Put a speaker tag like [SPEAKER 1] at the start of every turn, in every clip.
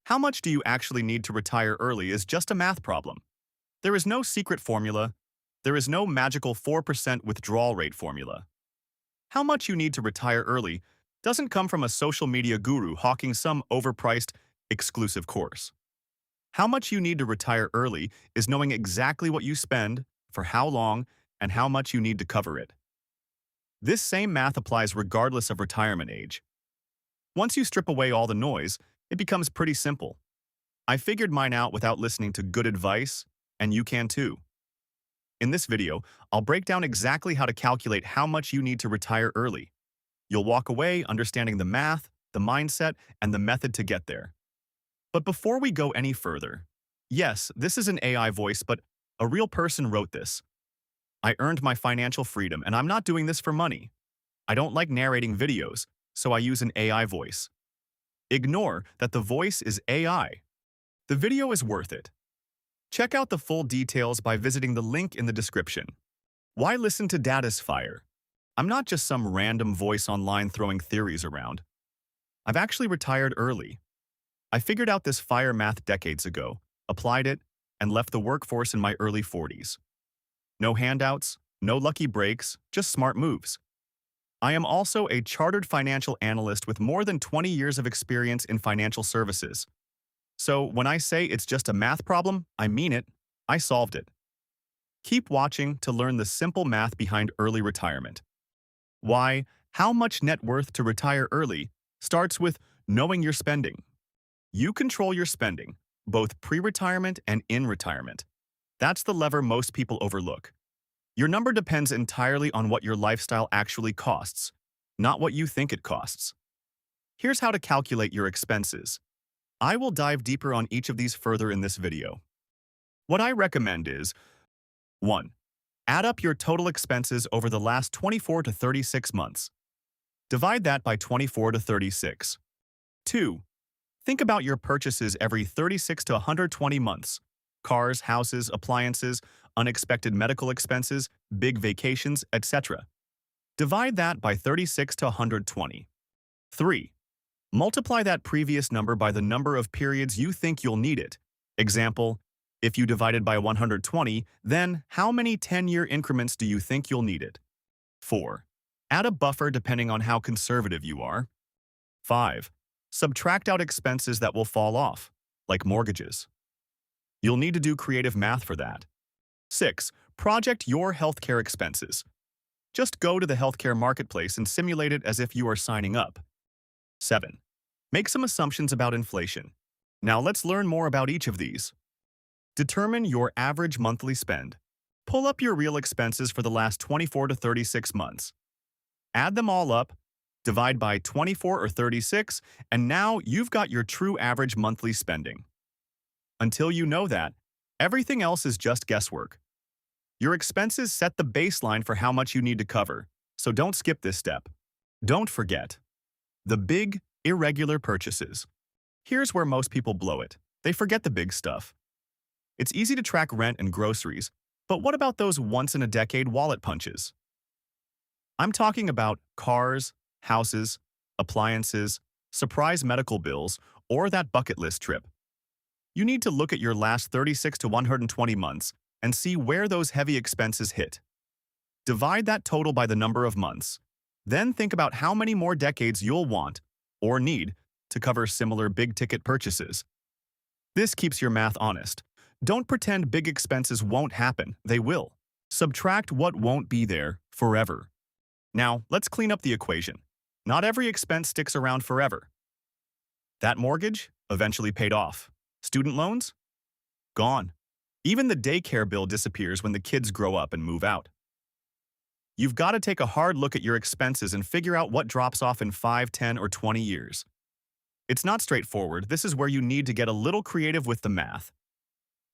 [SPEAKER 1] How much do you actually need to retire early is just a math problem. There is no secret formula. There is no magical 4% withdrawal rate formula. How much you need to retire early doesn't come from a social media guru hawking some overpriced, exclusive course. How much you need to retire early is knowing exactly what you spend, for how long, and how much you need to cover it. This same math applies regardless of retirement age. Once you strip away all the noise, it becomes pretty simple. I figured mine out without listening to good advice, and you can too. In this video, I'll break down exactly how to calculate how much you need to retire early. You'll walk away understanding the math, the mindset, and the method to get there. But before we go any further, yes, this is an AI voice, but a real person wrote this. I earned my financial freedom, and I'm not doing this for money. I don't like narrating videos, so I use an AI voice. Ignore that the voice is AI. The video is worth it. Check out the full details by visiting the link in the description. Why listen to Data's Fire? I'm not just some random voice online throwing theories around. I've actually retired early. I figured out this fire math decades ago, applied it, and left the workforce in my early 40s. No handouts, no lucky breaks, just smart moves. I am also a chartered financial analyst with more than 20 years of experience in financial services. So when I say it's just a math problem, I mean it. I solved it. Keep watching to learn the simple math behind early retirement. Why, how much net worth to retire early starts with knowing your spending. You control your spending, both pre-retirement and in retirement. That's the lever most people overlook. Your number depends entirely on what your lifestyle actually costs, not what you think it costs. Here's how to calculate your expenses. I will dive deeper on each of these further in this video. What I recommend is 1. Add up your total expenses over the last 24 to 36 months. Divide that by 24 to 36. 2. Think about your purchases every 36 to 120 months. Cars, houses, appliances, unexpected medical expenses, big vacations, etc. Divide that by 36 to 120. 3. Multiply that previous number by the number of periods you think you'll need it. Example, if you divided by 120, then how many 10-year increments do you think you'll need it? 4. Add a buffer depending on how conservative you are. 5. Subtract out expenses that will fall off, like mortgages. You'll need to do creative math for that. 6. Project your healthcare expenses. Just go to the healthcare marketplace and simulate it as if you are signing up. 7. Make some assumptions about inflation. Now let's learn more about each of these. Determine your average monthly spend. Pull up your real expenses for the last 24 to 36 months. Add them all up, divide by 24 or 36, and now you've got your true average monthly spending. Until you know that, everything else is just guesswork. Your expenses set the baseline for how much you need to cover, so don't skip this step. Don't forget the big, irregular purchases. Here's where most people blow it. They forget the big stuff. It's easy to track rent and groceries, but what about those once-in-a-decade wallet punches? I'm talking about cars, houses, appliances, surprise medical bills, or that bucket list trip. You need to look at your last 36 to 120 months and see where those heavy expenses hit. Divide that total by the number of months. Then think about how many more decades you'll want, or need, to cover similar big-ticket purchases. This keeps your math honest. Don't pretend big expenses won't happen, they will. Subtract what won't be there forever. Now, let's clean up the equation. Not every expense sticks around forever. That mortgage? Eventually paid off. Student loans? Gone. Even the daycare bill disappears when the kids grow up and move out. You've got to take a hard look at your expenses and figure out what drops off in 5, 10, or 20 years. It's not straightforward. This is where you need to get a little creative with the math.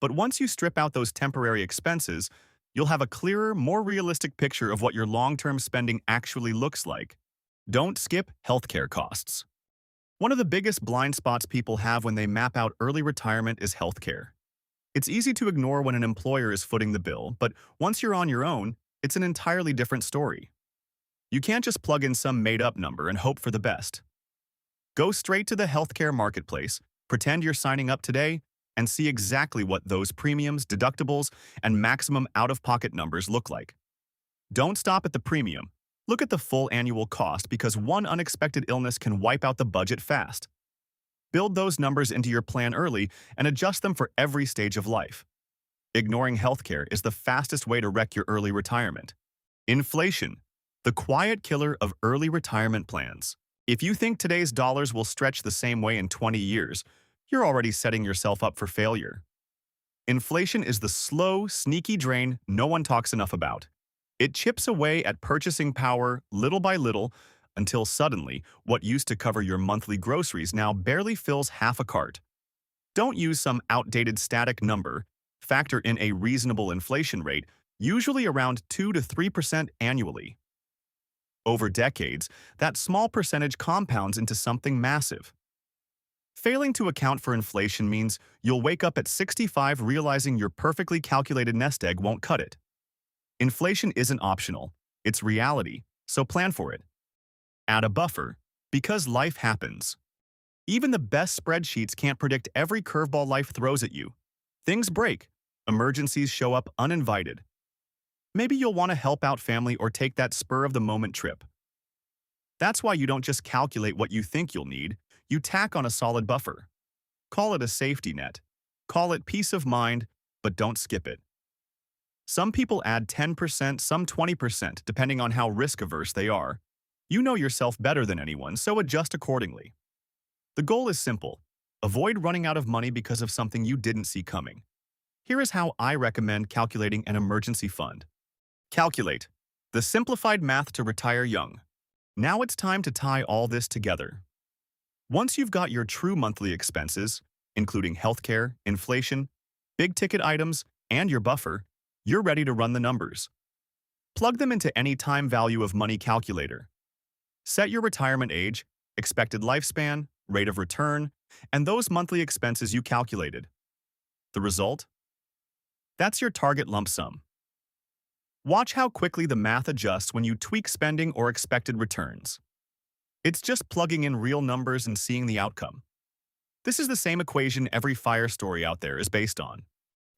[SPEAKER 1] But once you strip out those temporary expenses, you'll have a clearer, more realistic picture of what your long-term spending actually looks like. Don't skip healthcare costs. One of the biggest blind spots people have when they map out early retirement is healthcare. It's easy to ignore when an employer is footing the bill, but once you're on your own, it's an entirely different story. You can't just plug in some made-up number and hope for the best. Go straight to the healthcare marketplace, Pretend you're signing up today and see exactly what those premiums, deductibles, and maximum out-of-pocket numbers look like. Don't stop at the premium. Look at the full annual cost because one unexpected illness can wipe out the budget fast. Build those numbers into your plan early and adjust them for every stage of life. Ignoring healthcare is the fastest way to wreck your early retirement. Inflation, the quiet killer of early retirement plans. If you think today's dollars will stretch the same way in 20 years, you're already setting yourself up for failure. Inflation is the slow, sneaky drain no one talks enough about. It chips away at purchasing power little by little until suddenly what used to cover your monthly groceries now barely fills half a cart. Don't use some outdated static number. Factor in a reasonable inflation rate, usually around 2 to 3% annually. Over decades, that small percentage compounds into something massive. Failing to account for inflation means you'll wake up at 65 realizing your perfectly calculated nest egg won't cut it. Inflation isn't optional, it's reality, so plan for it. Add a buffer, because life happens. Even the best spreadsheets can't predict every curveball life throws at you. Things break, emergencies show up uninvited. Maybe you'll want to help out family or take that spur-of-the-moment trip. That's why you don't just calculate what you think you'll need, you tack on a solid buffer. Call it a safety net. Call it peace of mind, but don't skip it. Some people add 10%, some 20%, depending on how risk-averse they are. You know yourself better than anyone, so adjust accordingly. The goal is simple. Avoid running out of money because of something you didn't see coming. Here is how I recommend calculating an emergency fund. Calculate. The simplified math to retire young. Now it's time to tie all this together. Once you've got your true monthly expenses, including healthcare, inflation, big-ticket items, and your buffer, you're ready to run the numbers. Plug them into any time value of money calculator. Set your retirement age, expected lifespan, rate of return, and those monthly expenses you calculated. The result? That's your target lump sum. Watch how quickly the math adjusts when you tweak spending or expected returns. It's just plugging in real numbers and seeing the outcome. This is the same equation every fire story out there is based on.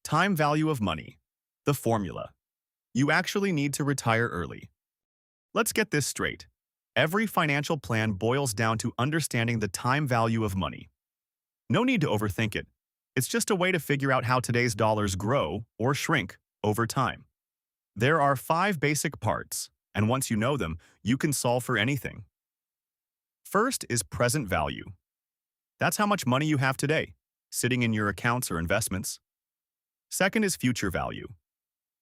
[SPEAKER 1] Time value of money. The formula. You actually need to retire early. Let's get this straight. Every financial plan boils down to understanding the time value of money. No need to overthink it. It's just a way to figure out how today's dollars grow or shrink over time. There are 5 basic parts, and once you know them, you can solve for anything. First is present value. That's how much money you have today, sitting in your accounts or investments. Second is future value.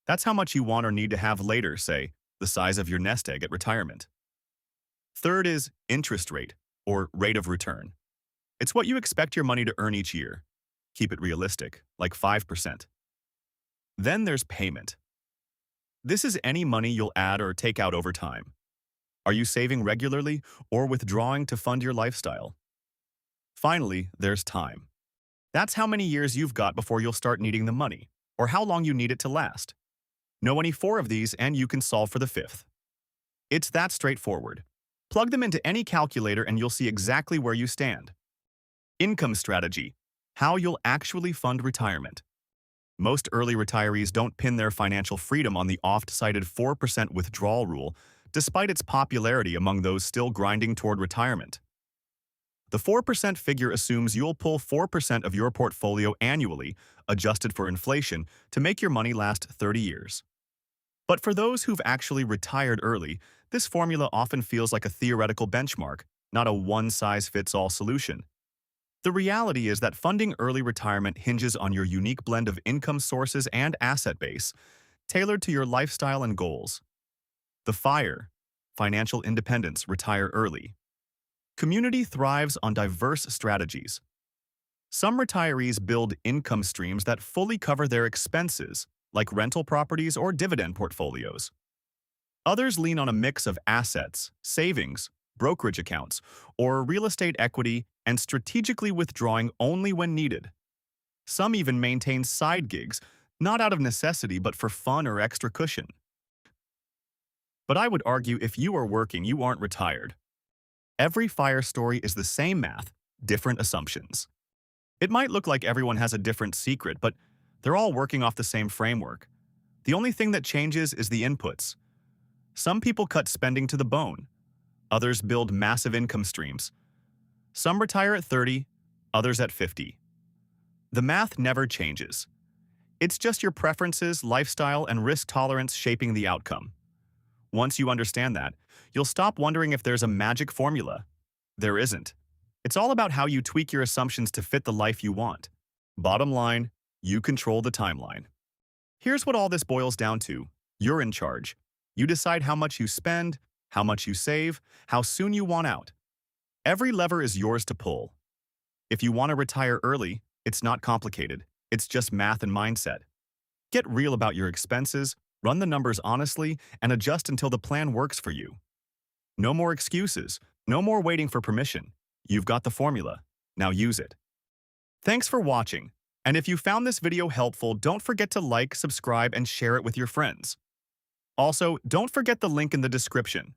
[SPEAKER 1] That's how much you want or need to have later, say, the size of your nest egg at retirement. Third is interest rate, or rate of return. It's what you expect your money to earn each year. Keep it realistic, like 5%. Then there's payment. This is any money you'll add or take out over time. Are you saving regularly or withdrawing to fund your lifestyle? Finally, there's time. That's how many years you've got before you'll start needing the money, or how long you need it to last. Know any 4 of these and you can solve for the 5th. It's that straightforward. Plug them into any calculator and you'll see exactly where you stand. Income strategy. How you'll actually fund retirement. Most early retirees don't pin their financial freedom on the oft-cited 4% withdrawal rule, despite its popularity among those still grinding toward retirement. The 4% figure assumes you'll pull 4% of your portfolio annually, adjusted for inflation, to make your money last 30 years. But for those who've actually retired early, this formula often feels like a theoretical benchmark, not a one-size-fits-all solution. The reality is that funding early retirement hinges on your unique blend of income sources and asset base, tailored to your lifestyle and goals. The FIRE, Financial Independence, Retire Early. Community thrives on diverse strategies. Some retirees build income streams that fully cover their expenses, like rental properties or dividend portfolios. Others lean on a mix of assets, savings, brokerage accounts, or real estate equity and strategically withdrawing only when needed. Some even maintain side gigs, not out of necessity but for fun or extra cushion. But I would argue if you are working, you aren't retired. Every FIRE story is the same math, different assumptions. It might look like everyone has a different secret, but they're all working off the same framework. The only thing that changes is the inputs. Some people cut spending to the bone. Others build massive income streams. Some retire at 30, others at 50. The math never changes. It's just your preferences, lifestyle, and risk tolerance shaping the outcome. Once you understand that, you'll stop wondering if there's a magic formula. There isn't. It's all about how you tweak your assumptions to fit the life you want. Bottom line, you control the timeline. Here's what all this boils down to. You're in charge. You decide how much you spend, how much you save, how soon you want out. Every lever is yours to pull. If you want to retire early, it's not complicated. It's just math and mindset. Get real about your expenses, run the numbers honestly, and adjust until the plan works for you. No more excuses. No more waiting for permission. You've got the formula. Now use it. Thanks for watching. And if you found this video helpful, don't forget to like, subscribe, and share it with your friends. Also, don't forget the link in the description.